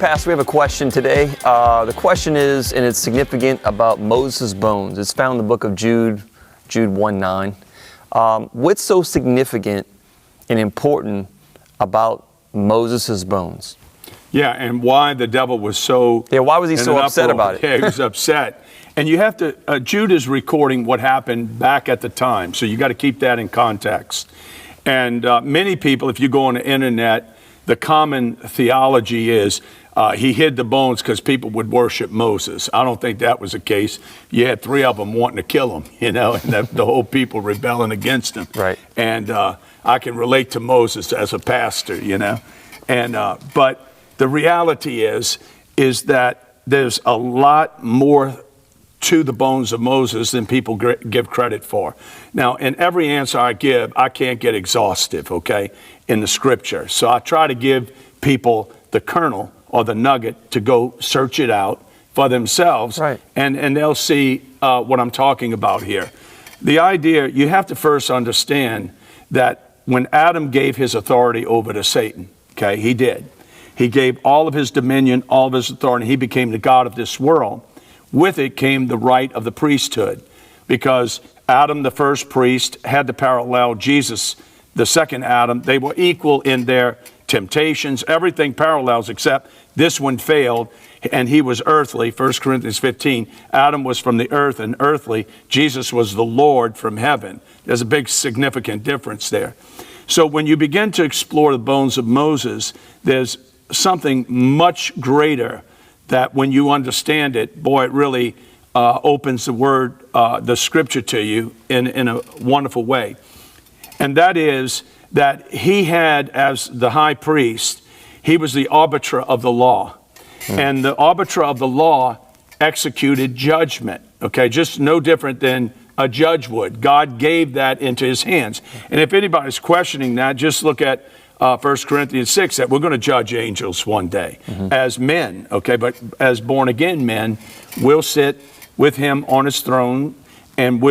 Pastor, we have a question today. The question is, and it's significant, about Moses' bones. It's found in the book of Jude 1:9. What's so significant and important about Moses' bones? Yeah, and why the devil was so... Yeah, why was he so upset about it? Yeah, he was upset. And you have to, Jude is recording what happened back at the time, so you got to keep that in context. And many people, if you go on the internet, the common theology is he hid the bones because people would worship Moses. I don't think that was the case. You had 3 of them wanting to kill him, and the whole people rebelling against him. Right. And I can relate to Moses as a pastor, And but the reality is that there's a lot more to the bones of Moses than people give credit for. Now, in every answer I give, I can't get exhaustive, okay, in the scripture. So I try to give people the kernel or the nugget to go search it out for themselves, right, and they'll see what I'm talking about here. The idea, you have to first understand that when Adam gave his authority over to Satan, okay, he did. He gave all of his dominion, all of his authority. He became the God of this world. With it came the right of the priesthood, because Adam, the first priest, had to parallel Jesus, the second Adam. They were equal in their temptations. Everything parallels, except this one failed, and he was earthly. 1 Corinthians 15, Adam was from the earth and earthly. Jesus was the Lord from heaven. There's a big significant difference there. So when you begin to explore the bones of Moses, there's something much greater that when you understand it, boy, it really opens the word, the scripture to you in a wonderful way. And that is that he had, as the high priest, he was the arbiter of the law. And the arbiter of the law executed judgment, okay? Just no different than a judge would. God gave that into his hands. And if anybody's questioning that, just look at 1 Corinthians 6, that we're going to judge angels one day as men, okay? But as born again men, we'll sit with him on his throne, and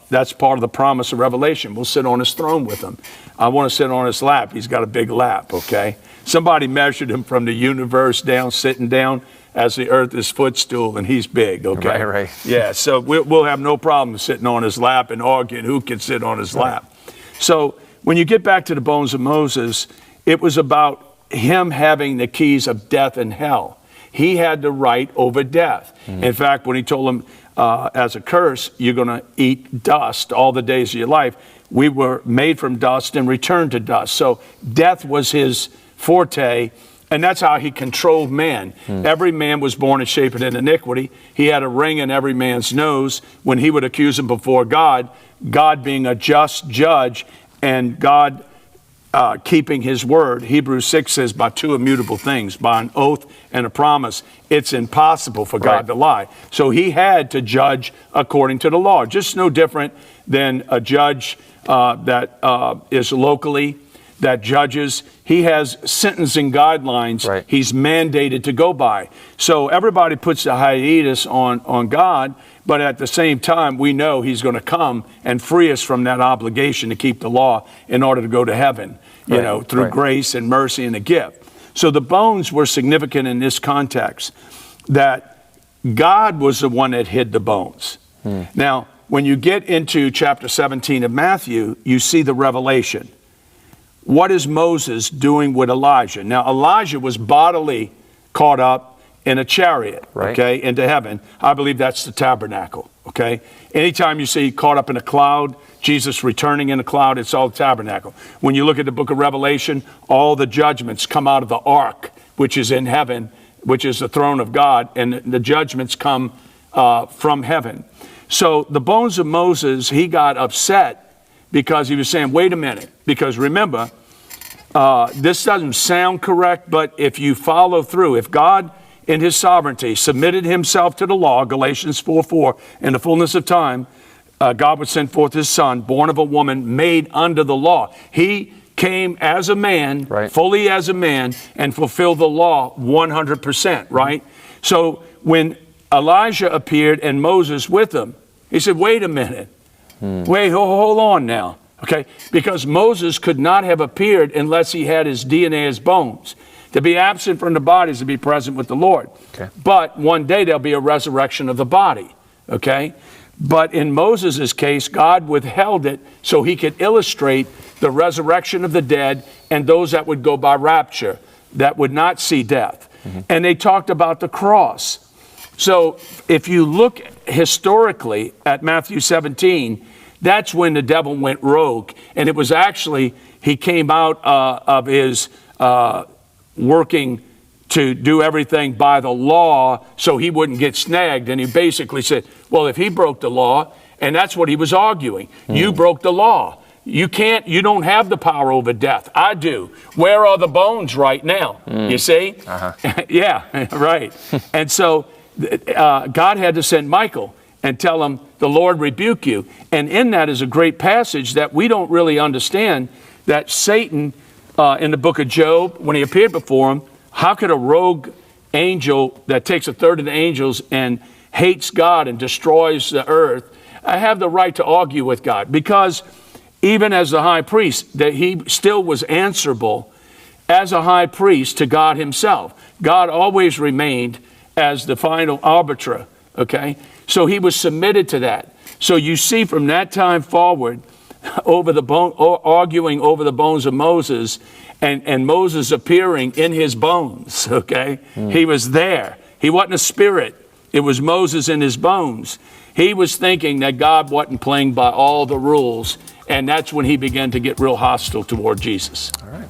that's part of the promise of Revelation. We'll sit on his throne with him. I want to sit on his lap. He's got a big lap, okay? Somebody measured him from the universe down, sitting down as the earth is footstool, and he's big, okay? Right. Yeah, so we'll have no problem sitting on his lap and arguing who can sit on his lap. So when you get back to the bones of Moses, it was about him having the keys of death and hell. He had the right over death. In fact, when he told him, as a curse, you're going to eat dust all the days of your life, we were made from dust and returned to dust. So death was his forte, and that's how he controlled man. Every man was born and shaped in iniquity. He had a ring in every man's nose when he would accuse him before God, God being a just judge, and God keeping his word. Hebrews 6 says, by 2 immutable things, by an oath and a promise, it's impossible for God to lie. So he had to judge according to the law. Just no different than a judge that is locally, that judges. He has sentencing guidelines he's mandated to go by. So everybody puts the hiatus on God, but at the same time, we know he's going to come and free us from that obligation to keep the law in order to go to heaven, through grace and mercy and a gift. So the bones were significant in this context, that God was the one that hid the bones. Now, when you get into chapter 17 of Matthew, you see the revelation. What is Moses doing with Elijah? Now, Elijah was bodily caught up in a chariot, okay, into heaven. I believe that's the tabernacle, okay? Anytime you see caught up in a cloud, Jesus returning in a cloud, it's all tabernacle. When you look at the book of Revelation, all the judgments come out of the ark, which is in heaven, which is the throne of God, and the judgments come from heaven. So the bones of Moses, he got upset because he was saying, wait a minute, because remember, this doesn't sound correct, but if you follow through, if God in his sovereignty submitted himself to the law, Galatians 4:4, in the fullness of time, God would send forth his son, born of a woman, made under the law. He came as a man, fully as a man, and fulfilled the law 100%, right? So when Elijah appeared and Moses with him, he said, wait a minute. Wait, hold on now, okay? Because Moses could not have appeared unless he had his DNA as bones. To be absent from the body is to be present with the Lord. Okay. But one day there'll be a resurrection of the body, okay? But in Moses' case, God withheld it so he could illustrate the resurrection of the dead and those that would go by rapture, that would not see death. And they talked about the cross. So if you look historically at Matthew 17, that's when the devil went rogue. And it was actually, he came out of his working to do everything by the law so he wouldn't get snagged. And he basically said, well, if he broke the law, and that's what he was arguing, you broke the law. You don't have the power over death. I do. Where are the bones right now? You see? Yeah, right. And so God had to send Michael and tell him, the Lord rebuke you. And in that is a great passage that we don't really understand, that Satan, in the book of Job, when he appeared before him, how could a rogue angel that takes a third of the angels and hates God and destroys the earth, I have the right to argue with God? Because even as the high priest, that he still was answerable as a high priest to God himself. God always remained as the final arbiter, okay? So he was submitted to that. So you see from that time forward, arguing over the bones of Moses, and Moses appearing in his bones, okay? He was there. He wasn't a spirit. It was Moses in his bones. He was thinking that God wasn't playing by all the rules, and that's when he began to get real hostile toward Jesus. All right.